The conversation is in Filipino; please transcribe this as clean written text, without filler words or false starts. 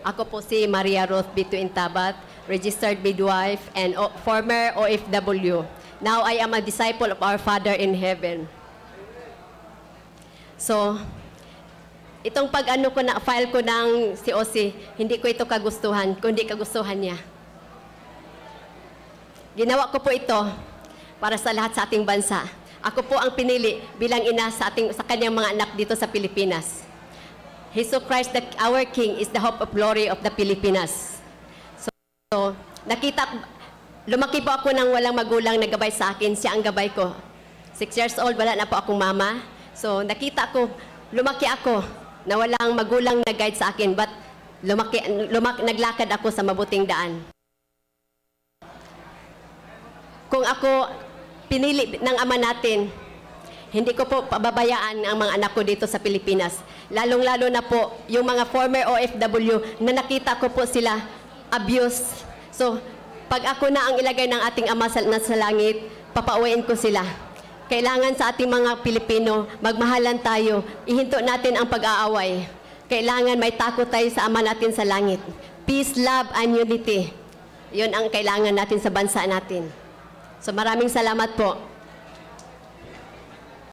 Ako po si Maria Ruth Bituin Tabat, registered midwife and former OFW. Now I am a disciple of our Father in Heaven. So, itong pag-ano ko na, file ko ng COC, hindi ko ito kagustuhan, kundi kagustuhan niya. Ginawa ko po ito para sa lahat sa ating bansa. Ako po ang pinili bilang ina sa kanyang mga anak dito sa Pilipinas. Jesus Christ, our King, is the hope of glory of the Pilipinas. So lumaki po ako nang walang magulang na gabay sa akin. Siya ang gabay ko. 6 years old, wala na po akong mama. So lumaki ako na walang magulang na guide sa akin, but naglakad ako sa mabuting daan. Kung ako pinili ng Ama natin, hindi ko po pababayaan ang mga anak ko dito sa Pilipinas. Lalong-lalo na po yung mga former OFW na nakita ko po sila abuse. So, pag ako na ang ilagay ng ating Ama sa langit, papauwiin ko sila. Kailangan sa ating mga Pilipino, magmahalan tayo. Ihinto natin ang pag-aaway. Kailangan may takot tayo sa Ama natin sa langit. Peace, love, and unity. Yun ang kailangan natin sa bansa natin. So, maraming salamat po.